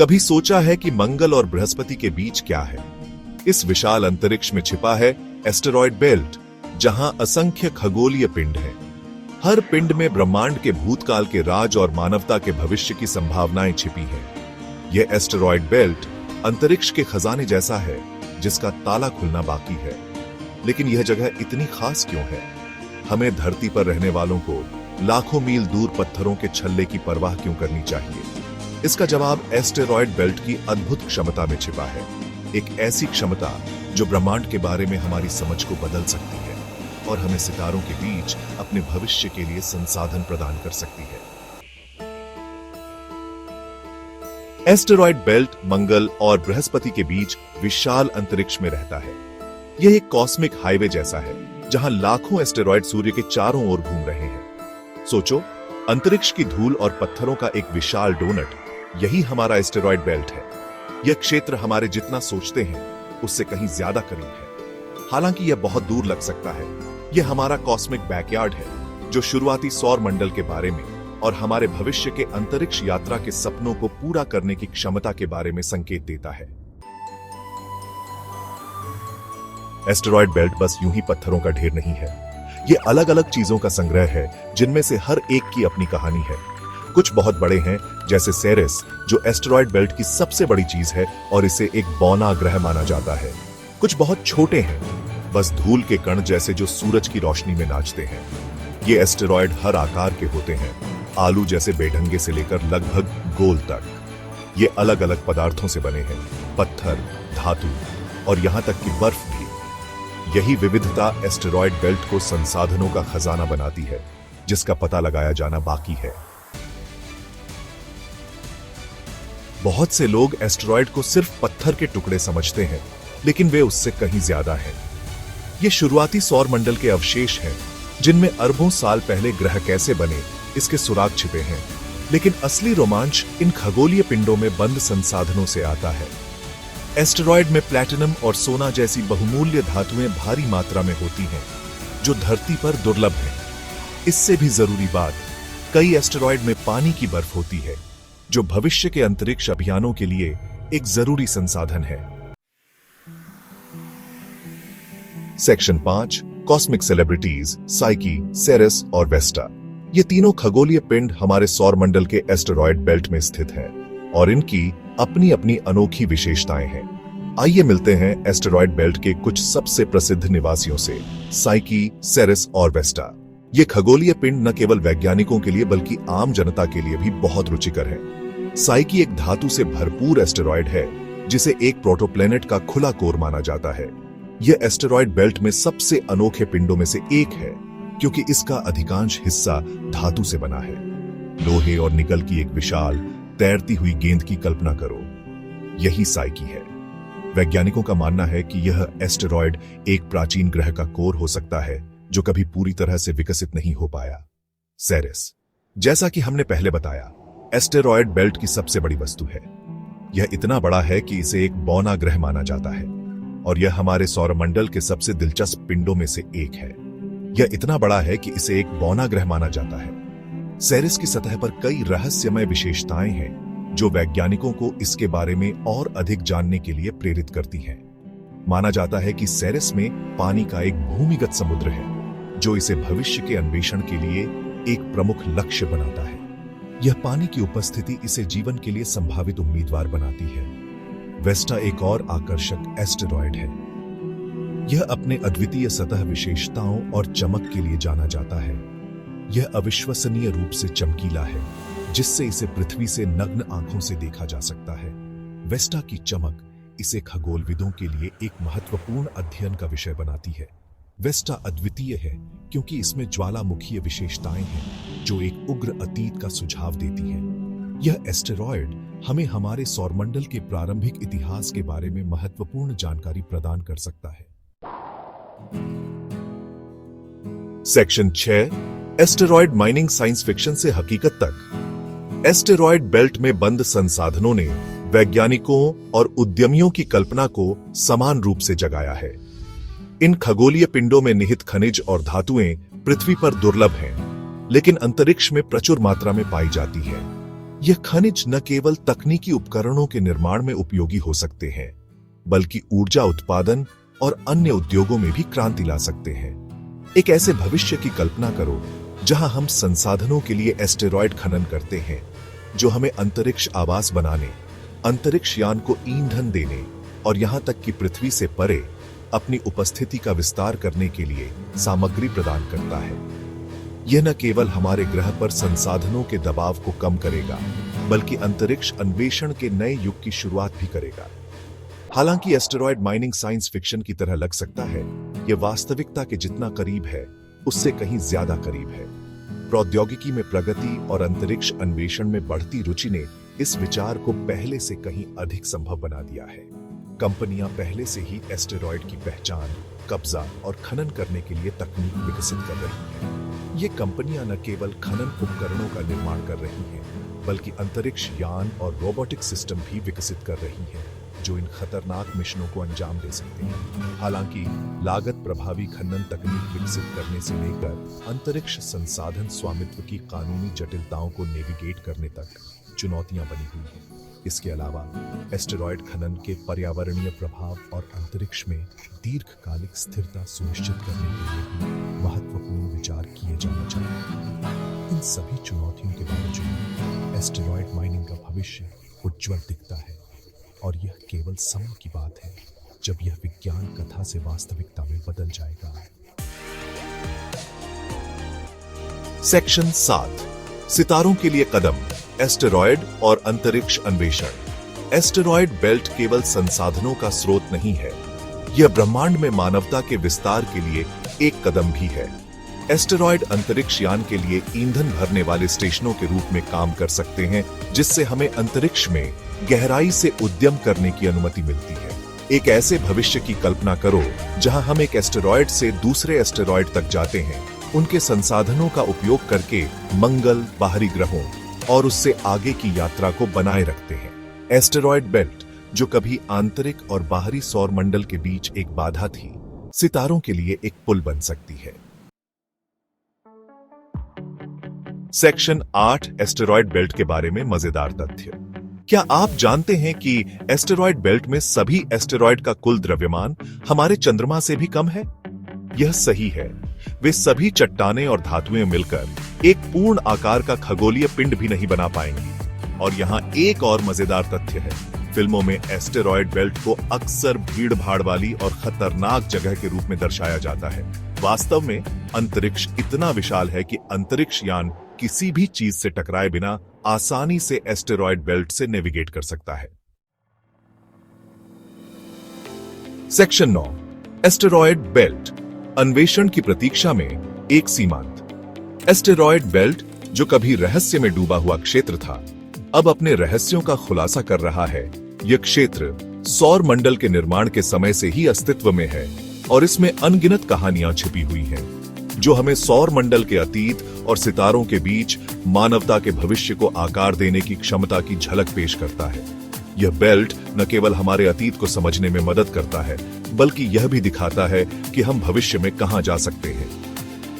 कभी सोचा है कि मंगल और बृहस्पति के बीच क्या है? इस विशाल अंतरिक्ष में छिपा है एस्टेरॉयड बेल्ट, जहां असंख्य खगोलीय पिंड हैं। हर पिंड में ब्रह्मांड के भूतकाल के राज और मानवता के भविष्य की संभावनाएं छिपी हैं। यह एस्टेरॉयड बेल्ट अंतरिक्ष के खजाने जैसा है, जिसका ताला खुलना बाकी है। लेकिन यह जगह इतनी खास क्यों है? हमें धरती पर रहने वालों को लाखों मील दूर पत्थरों के छल्ले की परवाह क्यों करनी चाहिए? इसका जवाब एस्टेरॉयड बेल्ट की अद्भुत क्षमता में छिपा है। एक ऐसी क्षमता जो ब्रह्मांड के बारे में हमारी समझ को बदल सकती है और हमें सितारों के बीच अपने भविष्य के लिए संसाधन प्रदान कर सकती है। एस्टेरॉयड बेल्ट मंगल और बृहस्पति के बीच विशाल अंतरिक्ष में रहता है। यह एक कॉस्मिक हाईवे जैसा है, जहां लाखों एस्टेरॉयड सूर्य के चारों ओर घूम रहे हैं। सोचो, अंतरिक्ष की धूल और पत्थरों का एक विशाल डोनट, यही हमारा एस्टेरॉयड बेल्ट है। यह क्षेत्र हमारे जितना सोचते हैं उससे कहीं ज्यादा करीब है। हालांकि यह बहुत दूर लग सकता है। यह हमारा कॉस्मिक बैकयार्ड है, जो शुरुआती सौर मंडल के बारे में और हमारे भविष्य के अंतरिक्ष यात्रा के सपनों को पूरा करने की क्षमता के बारे में संकेत देता है। एस्टेरॉयड बेल्ट बस यूं ही पत्थरों का ढेर नहीं है। ये अलग अलग चीजों का संग्रह है, जिनमें से हर एक की अपनी कहानी है। कुछ बहुत बड़े हैं, जैसे सेरेस, जो एस्टेरॉयड बेल्ट की सबसे बड़ी चीज है और इसे एक बौना ग्रह माना जाता है। कुछ बहुत छोटे हैं, बस धूल के कण जैसे, जो सूरज की रोशनी में नाचते हैं। ये एस्टेरॉयड हर आकार के होते हैं, आलू जैसे बेढंगे से लेकर लगभग गोल तक। ये अलग अलग पदार्थों से बने हैं, पत्थर, धातु और यहां तक कि बर्फ भी। यही विविधता एस्टेरॉयड बेल्ट को संसाधनों का खजाना बनाती है, जिसका पता लगाया जाना बाकी है। बहुत से लोग एस्टेरॉयड को सिर्फ पत्थर के टुकड़े समझते हैं, लेकिन वे उससे कहीं ज्यादा हैं। ये शुरुआती सौर मंडल के अवशेष हैं, जिनमें अरबों साल पहले ग्रह कैसे बने, इसके सुराग छिपे हैं। लेकिन असली रोमांच इन खगोलीय पिंडों में बंद संसाधनों से आता है। एस्टेरॉयड में प्लैटिनम और सोना जैसी बहुमूल्य धातुएं भारी मात्रा में होती हैं, जो धरती पर दुर्लभ हैं। इससे भी जरूरी बात, कई एस्टेरॉयड में पानी की बर्फ होती है, जो भविष्य के अंतरिक्ष अभियानों के लिए एक जरूरी संसाधन है। Section 5, cosmic celebrities, Psyche, Ceres और वेस्टा। ये तीनों खगोलीय पिंड हमारे सौर मंडल के एस्टेरॉयड बेल्ट में स्थित हैं और इनकी अपनी अपनी अनोखी विशेषताएं हैं। आइए मिलते हैं एस्टेरॉयड बेल्ट के कुछ सबसे प्रसिद्ध निवासियों से, साइकी, सेरेस और वेस्टा। ये खगोलीय पिंड न केवल वैज्ञानिकों के लिए बल्कि आम जनता के लिए भी बहुत रुचिकर है। साइकी एक धातु से भरपूर एस्टेरॉयड है, जिसे एक प्रोटोप्लैनेट का खुला कोर माना जाता है। यह एस्टेरॉयड बेल्ट में सबसे अनोखे पिंडों में से एक है, क्योंकि इसका अधिकांश हिस्सा धातु से बना है। लोहे और निकल की एक विशाल तैरती हुई गेंद की कल्पना करो, यही साइकी है। वैज्ञानिकों का मानना है कि यह एस्टेरॉयड एक प्राचीन ग्रह का कोर हो सकता है, जो कभी पूरी तरह से विकसित नहीं हो पाया। सेरेस, जैसा कि हमने पहले बताया, एस्टेरॉयड बेल्ट की सबसे बड़ी वस्तु है। यह इतना बड़ा है कि इसे एक बौना ग्रह माना जाता है और यह हमारे सौरमंडल के सबसे दिलचस्प पिंडों में से एक है। यह इतना बड़ा है कि इसे एक बौना ग्रह माना जाता है। सेरेस की सतह पर कई रहस्यमय विशेषताएं हैं, जो वैज्ञानिकों को इसके बारे में और अधिक जानने के लिए प्रेरित करती हैं। माना जाता है कि सेरेस में पानी का एक भूमिगत समुद्र है, जो इसे भविष्य के अन्वेषण के लिए एक प्रमुख लक्ष्य बनाता है। यह पानी की उपस्थिति इसे जीवन के लिए संभावित उम्मीदवार बनाती है। वेस्टा एक और आकर्षक एस्टेरॉयड है। यह अपने अद्वितीय सतह विशेषताओं और चमक के लिए जाना जाता है। यह अविश्वसनीय रूप से चमकीला है, जिससे इसे पृथ्वी से नग्न आंखों से देखा जा सकता है। वेस्टा की चमक इसे खगोलविदों के लिए एक महत्वपूर्ण अध्ययन का विषय बनाती है। वेस्टा अद्वितीय है क्योंकि इसमें ज्वालामुखीय विशेषताएं हैं, जो एक उग्र अतीत का सुझाव देती हैं। यह एस्टेरॉयड हमें हमारे सौरमंडल के प्रारंभिक इतिहास के बारे में महत्वपूर्ण जानकारी प्रदान कर सकता है। Section 6, asteroid mining, science fiction से हकीकत तक। एस्टेरॉयड बेल्ट में बंद संसाधनों ने वैज्ञानिकों और उद्यमियों की कल्पना को समान रूप से जगाया है। इन खगोलीय पिंडों में निहित खनिज और धातुएं पृथ्वी पर दुर्लभ हैं, लेकिन अंतरिक्ष में प्रचुर मात्रा में पाई जाती है। यह खनिज न केवल तकनीकी उपकरणों के निर्माण में उपयोगी हो सकते हैं, बल्कि ऊर्जा उत्पादन और अन्य उद्योगों में भी क्रांति ला सकते हैं। एक ऐसे भविष्य की कल्पना करो जहां हम संसाधनों के लिए एस्टेरॉयड खनन करते हैं, जो हमें अंतरिक्ष आवास बनाने, अंतरिक्ष यान को ईंधन देने और यहां तक कि पृथ्वी से परे अपनी उपस्थिति का विस्तार करने के लिए सामग्री प्रदान करता है। यह न केवल हमारे ग्रह पर संसाधनों के दबाव को कम करेगा, बल्कि अंतरिक्ष अन्वेषण के नए युग की शुरुआत भी करेगा। हालांकि एस्टेरॉयड माइनिंग साइंस फिक्शन की तरह लग सकता है, यह वास्तविकता के जितना करीब है उससे कहीं ज्यादा करीब है। प्रौद्योगिकी में प्रगति और अंतरिक्ष अन्वेषण में बढ़ती रुचि ने इस विचार को पहले से कहीं अधिक संभव बना दिया है। कंपनियां पहले से ही एस्टेरॉयड की पहचान, कब्जा और खनन करने के लिए तकनीक विकसित कर रही हैं। ये कंपनियां न केवल खनन उपकरणों का निर्माण कर रही हैं, बल्कि अंतरिक्ष यान और रोबोटिक सिस्टम भी विकसित कर रही हैं, जो इन खतरनाक मिशनों को अंजाम दे सकते हैं। हालांकि लागत प्रभावी खनन तकनीक विकसित करने से लेकर अंतरिक्ष संसाधन स्वामित्व की कानूनी जटिलताओं को नेविगेट करने तक चुनौतियां बनी हुई हैं। इसके अलावा एस्टेरॉयड खनन के पर्यावरणीय प्रभाव और अंतरिक्ष में दीर्घकालिक स्थिरता सुनिश्चित करने के लिए भी महत्वपूर्ण विचार किए जाना चाहिए। इन सभी चुनौतियों के बावजूद एस्टेरॉयड माइनिंग का भविष्य उज्जवल दिखता है, और यह केवल समय की बात है जब यह विज्ञान कथा से वास्तविकता में बदल जाएगा। सेक्शन 7, सितारों के लिए कदम, एस्टेरॉयड और अंतरिक्ष अन्वेषण। एस्टेरॉयड बेल्ट केवल संसाधनों का स्रोत नहीं है, यह ब्रह्मांड में मानवता के विस्तार के लिए एक कदम भी है। एस्टेरॉयड अंतरिक्ष यान के लिए ईंधन भरने वाले स्टेशनों के रूप में काम कर सकते हैं, जिससे हमें अंतरिक्ष में गहराई से उद्यम करने की अनुमति मिलती है। एक ऐसे भविष्य की कल्पना करो जहां हम एक एस्टेरॉयड से दूसरे एस्टेरॉयड तक जाते हैं, उनके संसाधनों का उपयोग करके मंगल, बाहरी ग्रहों और उससे आगे की यात्रा को बनाए रखते हैं। एस्टेरॉयड बेल्ट, जो कभी आंतरिक और बाहरी सौर मंडल के बीच एक बाधा थी, सितारों के लिए एक पुल बन सकती है। सेक्शन 8, एस्टेरॉयड बेल्ट के बारे में मजेदार तथ्य। क्या आप जानते हैं कि एस्टेरॉयड बेल्ट में सभी एस्टेरॉयड का कुल द्रव्यमान हमारे चंद्रमा से भी कम है? यह सही है। वे सभी चट्टानें और धातुएं मिलकर एक पूर्ण आकार का खगोलीय पिंड भी नहीं बना पाएंगी। और यहां एक और मजेदार तथ्य है, फिल्मों में एस्टेरॉयड बेल्ट को अक्सर भीड़ भाड़ वाली और खतरनाक जगह के रूप में दर्शाया जाता है। वास्तव में अंतरिक्ष इतना विशाल है कि अंतरिक्ष यान किसी भी चीज से टकराए बिना आसानी से एस्टेरॉयड बेल्ट से नेविगेट कर सकता है। सेक्शन 9, एस्टेरॉयड बेल्ट, अन्वेषण की प्रतीक्षा में एक सीमांत। एस्टेरॉयड बेल्ट, जो कभी रहस्य में डूबा हुआ क्षेत्र था, अब अपने रहस्यों का खुलासा कर रहा है। यह क्षेत्र सौर मंडल के निर्माण के समय से ही अस्तित्व में है और इसमें अनगिनत कहानियां छिपी हुई हैं, जो हमें सौर मंडल के अतीत और सितारों के बीच मानवता के भविष्य को आकार देने की क्षमता की झलक पेश करता है। यह बेल्ट न केवल हमारे अतीत को समझने में मदद करता है, बल्कि यह भी दिखाता है कि हम भविष्य में कहां जा सकते हैं।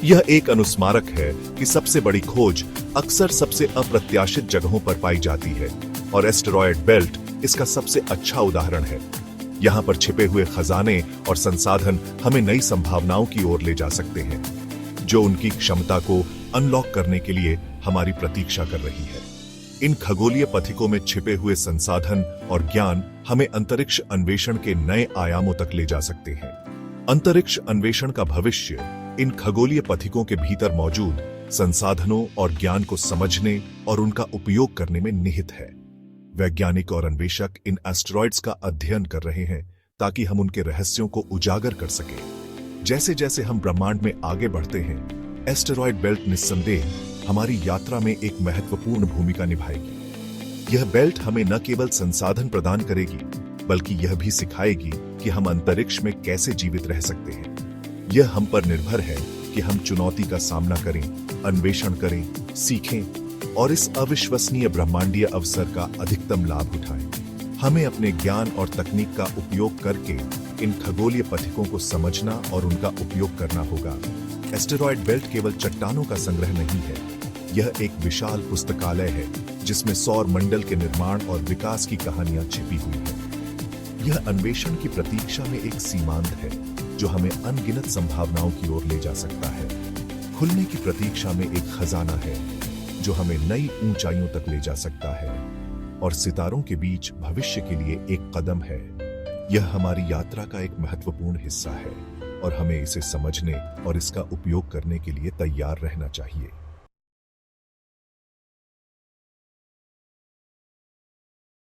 यह एक अनुस्मारक है कि सबसे बड़ी खोज अक्सर सबसे अप्रत्याशित जगहों पर पाई जाती है, और एस्टेरॉयड बेल्ट इसका सबसे अच्छा उदाहरण है। यहां पर छिपे हुए खजाने और संसाधन हमें नई संभावनाओं की ओर ले जा सकते हैं, जो उनकी क्षमता को अनलॉक करने के लिए हमारी प्रतीक्षा कर रही है। इन खगोलीय पथिकों में छिपे हुए संसाधन और ज्ञान हमें अंतरिक्ष अन्वेषण के नए आयामों तक ले जा सकते हैं। अंतरिक्ष अन्वेषण का भविष्य इन खगोलीय पथिकों के भीतर मौजूद संसाधनों और ज्ञान को समझने और उनका उपयोग करने में निहित है। वैज्ञानिक और अन्वेषक इन एस्टेरॉयड्स का अध्ययन कर रहे हैं ताकि हम उनके रहस्यों को उजागर कर सकें। जैसे जैसे हम ब्रह्मांड में आगे बढ़ते हैं, एस्टेरॉयड बेल्ट निस्संदेह हमारी यात्रा में एक महत्वपूर्ण भूमिका निभाएगी। यह बेल्ट हमें न केवल संसाधन प्रदान करेगी, बल्कि यह भी सिखाएगी कि हम अंतरिक्ष में कैसे जीवित रह सकते हैं। यह हम पर निर्भर है कि हम चुनौती का सामना करें, अन्वेषण करें, सीखें और इस अविश्वसनीय ब्रह्मांडीय अवसर का अधिकतम लाभ उठाएं। हमें अपने ज्ञान और तकनीक का उपयोग करके इन खगोलीय पथिकों को समझना और उनका उपयोग करना होगा। एस्टेरॉयड बेल्ट केवल चट्टानों का संग्रह नहीं है, यह एक विशाल पुस्तकालय है जिसमें सौर मंडल के निर्माण और विकास की कहानियां छिपी हुई हैं। यह अन्वेषण की प्रतीक्षा में एक सीमांत है जो हमें अनगिनत संभावनाओं की ओर ले जा सकता है। खुलने की प्रतीक्षा में एक खजाना है जो हमें नई ऊंचाइयों तक ले जा सकता है, और सितारों के बीच भविष्य के लिए एक कदम है। यह हमारी यात्रा का एक महत्वपूर्ण हिस्सा है और हमें इसे समझने और इसका उपयोग करने के लिए तैयार रहना चाहिए।